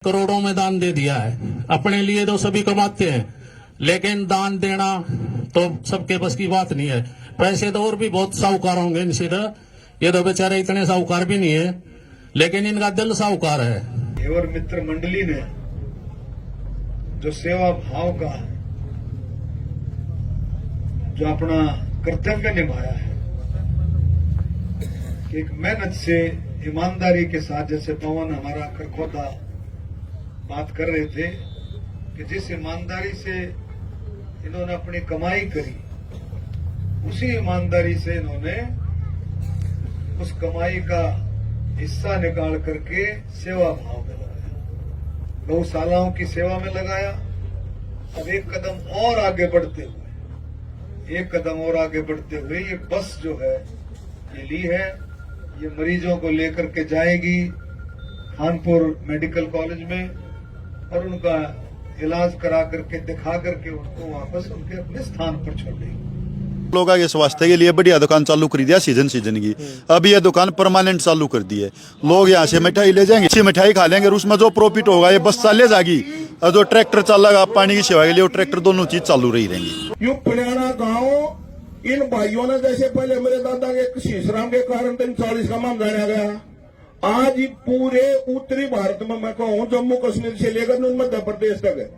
करोड़ों में दान दे दिया है। अपने लिए तो सभी कमाते हैं, लेकिन दान देना तो सबके बस की बात नहीं है। पैसे तो और भी बहुत साहूकार होंगे इनसे, ये तो बेचारे इतने साहूकार भी नहीं है, लेकिन इनका दिल साहूकार है। घेवर मित्र मंडली ने जो सेवा भाव का जो अपना कर्तव्य निभाया है, एक मेहनत से ईमानदारी के साथ, जैसे पवन हमारा खरखोदा बात कर रहे थे कि जिस ईमानदारी से इन्होंने अपनी कमाई करी, उसी ईमानदारी से इन्होंने उस कमाई का हिस्सा निकाल करके सेवा भाव में लगाया, गौशालाओं की सेवा में लगाया। अब एक कदम और आगे बढ़ते हुए ये बस जो है ये ली है, ये मरीजों को लेकर के जाएगी खानपुर मेडिकल कॉलेज में और उनका इलाज करा करके दिखा करके उनको वापस उनके अपने स्थान पर छोड़ देगी। लोगों के स्वास्थ्य के लिए बढ़िया दुकान चालू कर दिया सीजन की। अब ये दुकान परमानेंट चालू कर दी है। लोग यहाँ से मिठाई ले जाएंगे, अच्छी मिठाई खा लेंगे, उसमें जो प्रॉफिट होगा ये बस चले जाएगी, और जो ट्रैक्टर चलेगा पानी की सेवा के लिए वो ट्रैक्टर, दोनों चीज चालू रही रहेंगी। यूं पुराना गाँव इन भाइयों ने, जैसे पहले मेरे दादा के शीशराम के कारण 40 का माम जाना गया, आज पूरे उत्तरी भारत में मैं कहूँ जम्मू कश्मीर से लेकर मध्य प्रदेश तक है,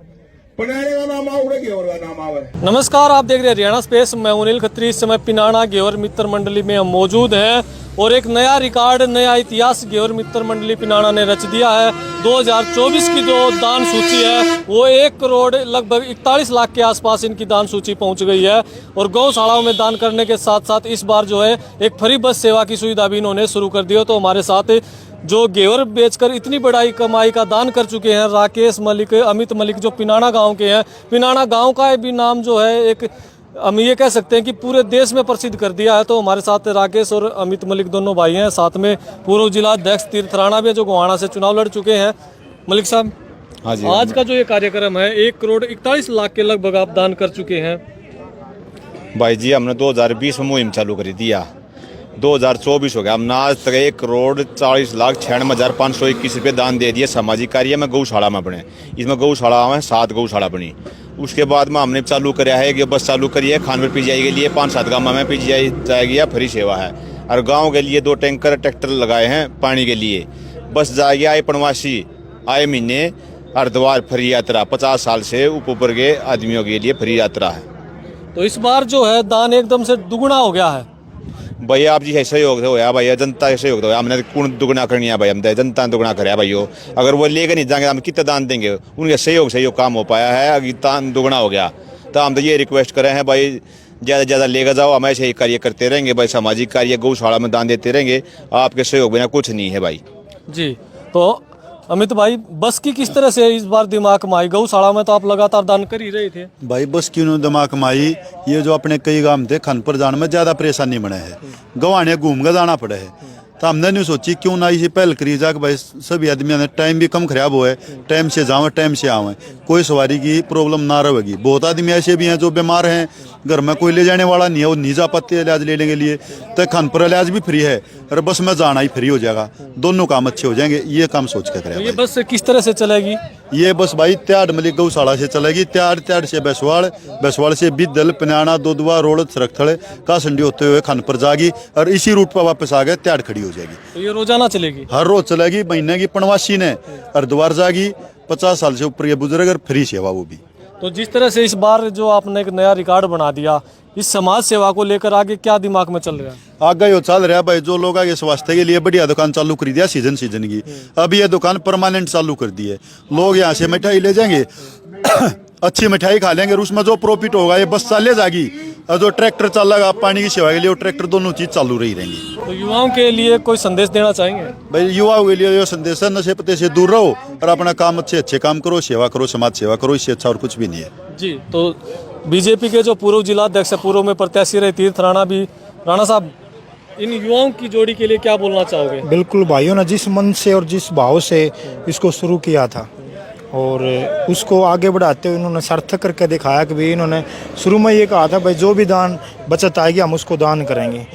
पिनाना का नाम आउगा, घेवर का नाम आवे। नमस्कार, आप देख रहे हैं हरियाणा स्पेस। मैं अनिल खत्री। इस समय पिनाना घेवर मित्र मंडली में हम मौजूद हैं और एक नया रिकॉर्ड, नया इतिहास घेवर मित्र मंडली पिनाना ने रच दिया है। 2024 की जो दान सूची है वो 1 करोड़ लगभग 41 लाख के आसपास इनकी दान सूची पहुंच गई है। और गौशालाओं में दान करने के साथ साथ इस बार जो है एक फ्री बस सेवा की सुविधा भी इन्होंने शुरू कर दी है। तो हमारे साथ जो घेवर बेचकर इतनी बड़ी कमाई का दान कर चुके हैं राकेश मलिक, अमित मलिक, जो पिनाना गांव के हैं। पिनाना गांव का भी नाम जो है एक, हम ये कह सकते हैं कि पूरे देश में प्रसिद्ध कर दिया है। तो हमारे साथ राकेश और अमित मलिक दोनों भाई हैं, साथ में पूर्व जिला अध्यक्ष तीर्थ राणा भी, जो गोहाना से चुनाव लड़ चुके हैं। मलिक साहब, हाँ जी, आज का जो ये कार्यक्रम है 1 करोड़ 41 लाख के लगभग आप दान कर चुके हैं। भाई जी, हमने 2020 में मुहिम चालू करी दिया, 2024 हो गया, हमने आज तक 1 करोड़ 40 लाख 96,521 रुपये दान दे दिए सामाजिक कार्य में, गौशाला में बने। इसमें गौशाला में 7 गौशाला बनी। उसके बाद में हमने चालू कराया है कि बस चालू करी है खानपुर पीजीआई के लिए, 5-7 गाँव में पीजीआई जाएगी या फ्री सेवा है। और गाँव के लिए 2 टैंकर ट्रैक्टर लगाए हैं पानी के लिए। बस जाएगी आए पनवासी आए महीने हरिद्वार फ्री यात्रा, 50 साल से ऊपर के आदमियों के लिए फ्री यात्रा है। तो इस बार जो है दान एकदम से दुगुना हो गया है। भैया आप जी ऐसे सहयोग होया भैया, जनता का सहयोग होया, हमने कौन दुगना करनी है भाई, हम जनता ने दुगना कराया भाइयों। अगर वो लेकर नहीं जाएंगे हम कितना दान देंगे, उनके सहयोग काम हो पाया है। अगर दान दुगना हो गया तो हम तो ये रिक्वेस्ट कर रहे हैं भाई, ज़्यादा से ज़्यादा लेकर जाओ, हम ऐसे ही कार्य करते रहेंगे भाई, सामाजिक कार्य गौशाला में दान देते रहेंगे। आपके सहयोग बिना कुछ नहीं है भाई जी। तो अमित भाई, बस की किस तरह से इस बार दिमाग कमाई? गौशाला में तो आप लगातार दान कर ही रहे थे भाई, बस क्यों दिमाग कमाई, ये जो अपने कई गांव थे खानपुर जाने में ज्यादा परेशानी बने है, गवाने घूम कर जाना पड़े है। तो हमने नहीं सोची क्यों ना इसी पहल करी जा, भाई सभी आदमियों ने टाइम भी कम खराब हुआ है, टाइम से जावे टाइम से आवे, कोई सवारी की प्रॉब्लम ना रहेगी। बहुत आदमी ऐसे भी हैं जो बीमार हैं, घर में कोई ले जाने वाला नहीं है, वो नहीं जा पाते इलाज लेने के लिए, तो खानपुर इलाज भी फ्री है और बस में जाना ही फ्री हो जाएगा, दोनों काम अच्छे हो जाएंगे। ये काम सोच कर करें। ये बस किस तरह से चलेगी? ये बस भाई त्याड़ मलिक गौशाला से चलेगी, त्याड़ से बैसवाड़ से बिदल, पिनाना, दुधवा, रोड, सरकथड़, कासंडी होते हुए खानपुर जाएगी और इसी रूट पर वापस आ गए त्याड़ खड़ी हो जाएगी। तो ये रोजाना चलेगी? हर रोज चलेगी। महीने की पनवासी ने हरिद्वार जाएगी, 50 साल से ऊपर ये बुजुर्ग और फ्री सेवा वो भी। तो जिस तरह से इस बार जो आपने एक नया रिकॉर्ड बना दिया, इस समाज सेवा को लेकर आगे क्या दिमाग में चल रहा है? आगे यो चल रहा है भाई, जो लोग आगे स्वास्थ्य के लिए बढ़िया दुकान चालू कर दिया सीजन की। अब ये दुकान परमानेंट चालू कर दी है। लोग यहाँ से मिठाई ले जाएंगे, अच्छी मिठाई खा लेंगे, उसमें जो प्रॉफिट होगा ये बस चले जाएगी, और जो ट्रैक्टर चलेगा पानी की सेवा के लिए वो ट्रैक्टर, दोनों चीज चालू रही रहेंगी। तो युवाओं के लिए कोई संदेश देना चाहेंगे? भाई युवाओं के लिए ये संदेश है, नशे पत्ते से दूर रहो और अपना काम अच्छे काम करो, सेवा करो, समाज सेवा करो, इससे अच्छा और कुछ भी नहीं है जी। तो बीजेपी के जो पूर्व जिला अध्यक्ष, पूर्व में प्रत्याशी रहे तीर्थ राणा भी, राणा साहब, इन युवाओं की जोड़ी के लिए क्या बोलना चाहोगे? बिल्कुल भाइयों ने जिस मन से और जिस भाव से इसको शुरू किया था और उसको आगे बढ़ाते हुए इन्होंने सार्थक करके दिखाया कि भाई, इन्होंने शुरू में ये कहा था भाई जो भी दान बचत आएगी हम उसको दान करेंगे।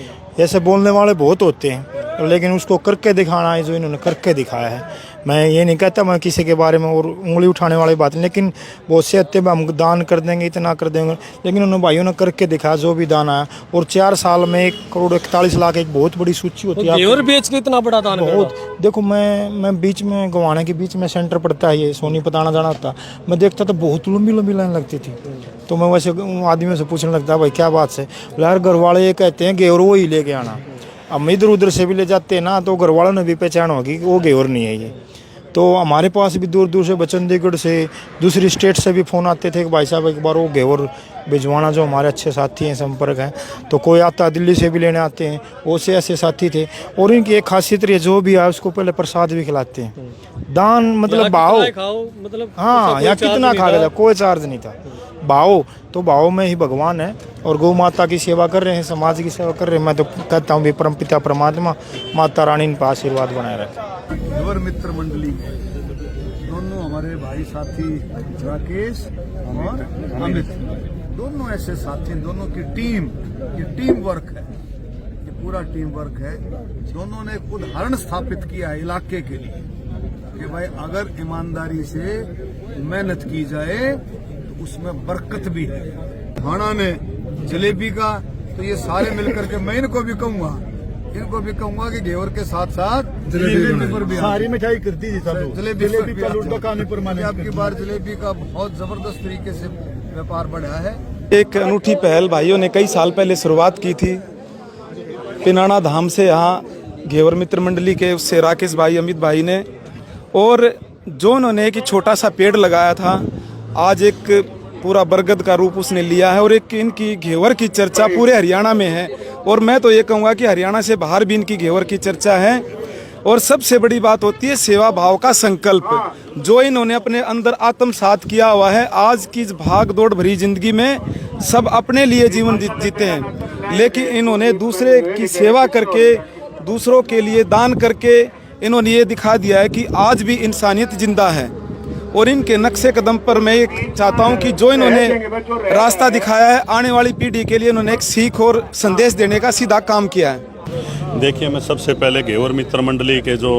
ऐसे बोलने वाले बहुत होते हैं, लेकिन उसको करके दिखाना है जो इन्होंने करके दिखाया है। मैं ये नहीं कहता मैं किसी के बारे में और उंगली उठाने वाली बात नहीं, लेकिन बहुत से हत्ते में हम दान कर देंगे, इतना कर देंगे, लेकिन उन भाइयों ने करके दिखाया जो भी दान आया। और 4 साल में 1,41,00,000 एक बहुत बड़ी सूची होती है। घेवर बेच के इतना बड़ा दान बहुत देखो, मैं बीच में गवाने के बीच में सेंटर पड़ता है, ये सोनी पताना जाना होता, मैं देखता था बहुत लंबी लंबी लाइन लगती थी। तो मैं वैसे आदमियों से पूछने लगता भाई क्या बात से, यार घर वाले ये कहते हैं घेवर वो ही लेके आना। अब इधर उधर से भी ले जाते हैं ना, तो घर वालों ने भी पहचान होगी कि वो घेवर नहीं है ये। तो हमारे पास भी दूर दूर से चंडीगढ़ से दूसरी स्टेट से भी फ़ोन आते थे कि भाई साहब एक बार वो घेवर भिजवाना, जो हमारे अच्छे साथी हैं, संपर्क हैं। तो कोई आता दिल्ली से भी लेने आते हैं, वो से ऐसे साथी थे। और इनकी एक खासियत रही है, जो भी आए उसको पहले प्रसाद भी खिलाते हैं। दान मतलब भाव, मतलब हाँ, या कितना खा गया, कोई चार्ज नहीं था। भाव तो भाव में ही भगवान है। और गौ माता की सेवा कर रहे हैं, समाज की सेवा कर रहे हैं। मैं तो कहता हूँ भी परम पिता परमात्मा माता रानी इन पर आशीर्वाद बनाए रखे। घेवर मित्र मंडली दोनों हमारे भाई साथी राकेश और अमित, दोनों ऐसे साथी, दोनों की टीम, ये टीम वर्क है, ये पूरा टीम वर्क है। दोनों ने एक उदाहरण स्थापित किया है इलाके के लिए कि भाई अगर ईमानदारी से मेहनत की जाए तो उसमें बरकत भी है। थाना ने जलेबी का, तो ये सारे मिलकर के मैं इनको भी कहूंगा कि घेवर के साथ साथ जलेबी पर भी सारी मिठाई करती थी सब, जलेबी का लूट खाने पर माने। आपकी बार जलेबी का बहुत जबरदस्त तरीके से व्यापार बढ़ा है। एक अनूठी पहल भाइयों ने कई साल पहले शुरुआत की थी पिनाना धाम से, यहाँ घेवर मित्र मंडली के उससे राकेश भाई, अमित भाई ने, और जो उन्होंने एक छोटा सा पेड़ लगाया था, आज एक पूरा बरगद का रूप उसने लिया है। और एक इनकी घेवर की चर्चा पूरे हरियाणा में है, और मैं तो ये कहूँगा कि हरियाणा से बाहर भी इनकी घेवर की चर्चा है। और सबसे बड़ी बात होती है सेवा भाव का संकल्प, जो इन्होंने अपने अंदर आत्मसात किया हुआ है। आज की भाग दौड़ भरी जिंदगी में सब अपने लिए जीवन जीते हैं, लेकिन इन्होंने दूसरे की सेवा करके, दूसरों के लिए दान करके इन्होंने ये दिखा दिया है कि आज भी इंसानियत जिंदा है। और इनके नक्शे कदम पर मैं एक चाहता हूं कि जो इन्होंने रास्ता दिखाया है, आने वाली पीढ़ी के लिए इन्होंने एक सीख और संदेश देने का सीधा काम किया है। देखिए, मैं सबसे पहले घेवर मित्र मंडली के जो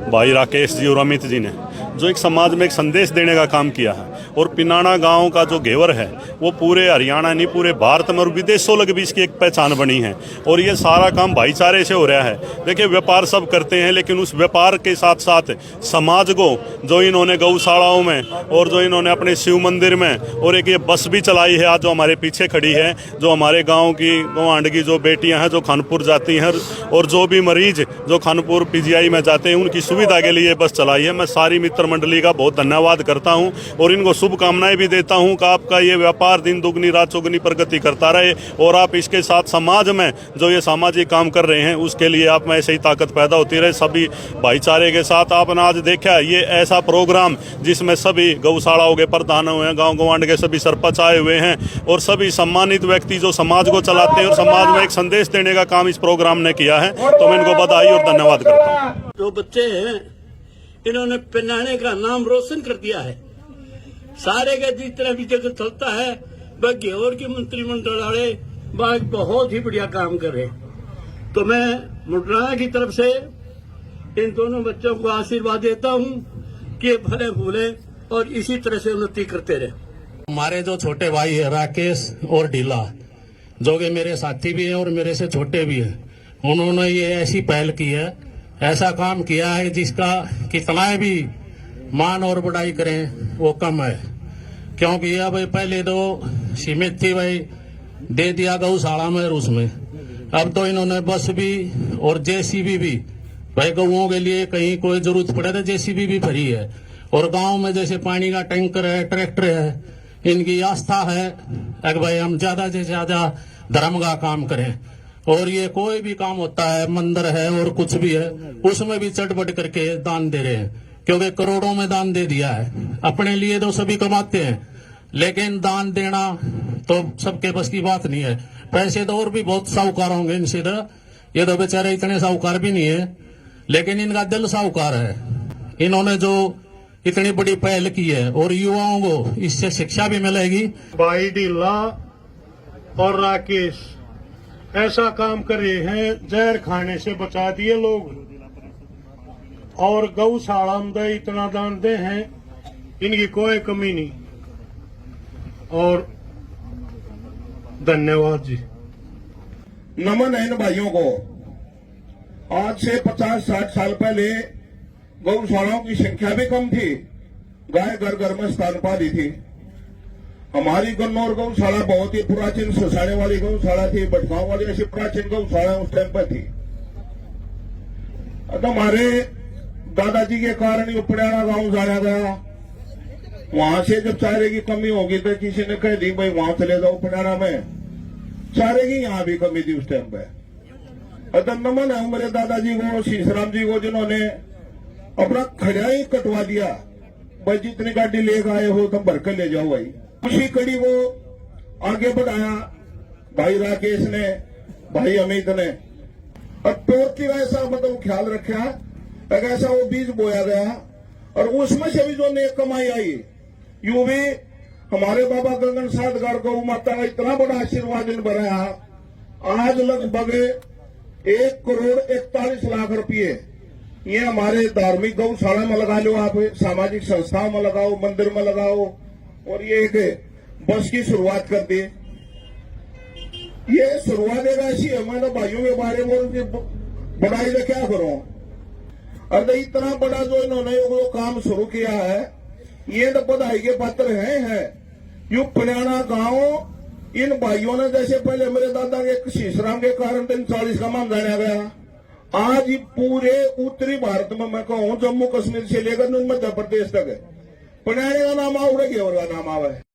भाई राकेश जी और अमित जी ने जो एक समाज में एक संदेश देने का काम किया है, और पिनाना गांव का जो घेवर है वो पूरे हरियाणा नहीं पूरे भारत में और विदेशों लग भी इसकी एक पहचान बनी है। और ये सारा काम भाईचारे से हो रहा है। देखिए, व्यापार सब करते हैं, लेकिन उस व्यापार के साथ साथ समाज को जो इन्होंने गौशालाओं में और जो इन्होंने अपने शिव मंदिर में, और एक ये बस भी चलाई है आज जो हमारे पीछे खड़ी है, जो हमारे गाँव की गवांड की जो बेटियाँ हैं जो खानपुर जाती हैं, और जो भी मरीज जो खानपुर PGI में जाते हैं उनकी सुविधा के लिए बस चलाई है। मैं सारी मित्र मंडली का बहुत धन्यवाद करता हूं और इनको शुभकामनाएं भी देता हूं कि आपका ये व्यापार दिन दुगनी रात चौगुनी प्रगति करता रहे, और आप इसके साथ समाज में जो ये सामाजिक काम कर रहे हैं उसके लिए आप में ऐसे ही ताकत पैदा होती रहे। सभी भाईचारे के साथ आपने आज देखा ये ऐसा प्रोग्राम जिसमें सभी गौशालाओं के प्रधान हुए हैं, गाँव गवांड के सभी सरपंच आए हुए हैं, और सभी सम्मानित व्यक्ति जो समाज को चलाते हैं और समाज में एक संदेश देने का काम इस प्रोग्राम ने किया है। तो मैं इनको बधाई और धन्यवाद करता हूँ। जो बच्चे हैं इन्होंने पिनाने का नाम रोशन कर दिया है। सारे का जितना भी जगत चलता है वह घेवर के मंत्रिमंडल वाले बहुत ही बढ़िया काम कर रहे हैं। तो मैं मुंडराना की तरफ से इन दोनों बच्चों को आशीर्वाद देता हूं कि भले भूले और इसी तरह से उन्नति करते रहे। हमारे जो छोटे भाई है राकेश और ढीला, जो कि मेरे साथी भी हैं और मेरे से छोटे भी हैं, उन्होंने ये ऐसी पहल की है, ऐसा काम किया है जिसका कितना भी मान और बढ़ाई करें वो कम है। क्योंकि अब पहले तो सीमित थी, भाई दे दिया गौशाला में और उसमें, अब तो इन्होंने बस भी और JCB भी, भाई गौओं के लिए कहीं कोई जरूरत पड़े तो JCB भी फ्री है। और गांव में जैसे पानी का टैंकर है, ट्रैक्टर है, इनकी आस्था है कि भाई हम ज्यादा से ज्यादा धर्म का काम करें। और ये कोई भी काम होता है, मंदिर है और कुछ भी है, उसमें भी चटपट करके दान दे रहे हैं। क्योंकि करोड़ों में दान दे दिया है। अपने लिए तो सभी कमाते हैं, लेकिन दान देना तो सबके बस की बात नहीं है। पैसे तो और भी बहुत साहूकार होंगे इनसे, तो ये तो बेचारे इतने साहूकार भी नहीं है, लेकिन इनका दिल साहूकार है। इन्होंने जो इतनी बड़ी पहल की है और युवाओं को इससे शिक्षा भी मिलेगी। भाई ढीला और राकेश ऐसा काम करे हैं, जहर खाने से बचा दिए लोग, और गौशाला में इतना दान दे हैं, इनकी कोई कमी नहीं। और धन्यवाद जी। नमन है इन भाइयों को। आज से 50-60 साल पहले गौशालाओं की संख्या भी कम थी, गाय घर घर में स्तनपान थी। हमारी गन्नौर गौशाला बहुत ही प्राचीन ससाने वाली गौशाला थी, बटगांव वाली ऐसी प्राचीन गौशाला उस टाइम पर थी। तो हमारे दादाजी के कारण ये पुराना गांव जाना गया। वहां से जब चारे की कमी होगी तो किसी ने कह दी भाई वहां चले जाओ पुराना में, चारे की यहाँ भी कमी थी उस टाइम पे। अतः नमन है मेरे दादाजी को, शीशराम जी को, जिन्होंने अपना खड़ा ही कटवा दिया। भाई जितनी गाड़ी लेकर आए हो तुम भरकर ले जाओ भाई। उसी कड़ी को आगे बढ़ाया भाई राकेश ने, भाई अमित ने। और टोटली का ऐसा मतलब ख्याल रखा, ऐसा वो बीज बोया गया और उसमें से भी जो नेक कमाई आई, यूं भी हमारे बाबा गंगन साधगार गौ माता का इतना बड़ा आशीर्वाद इन बनाया। आज लगभग 1,41,00,000 रुपये ये हमारे धार्मिक गौशाला में लगा लो, आप सामाजिक संस्थाओं में लगाओ, मंदिर में लगाओ, और ये एक बस की शुरुआत कर दी। ये शुरुआत एक ऐसी है, मैं तो भाइयों के बारे में उनकी बढ़ाई तो क्या करूं। अरे इतना बड़ा जो इन्होंने वो काम शुरू किया है, ये तो बधाई के पात्र हैं। यू पुराना गांव इन भाइयों ने, जैसे पहले मेरे दादा के शीशराम के कारण 40 का मान जाना गया, आज पूरे उत्तरी भारत में मैं कहूं जम्मू कश्मीर से लेकर मध्य प्रदेश तक पुराने का नाम आवे, गेवर का नाम आवे।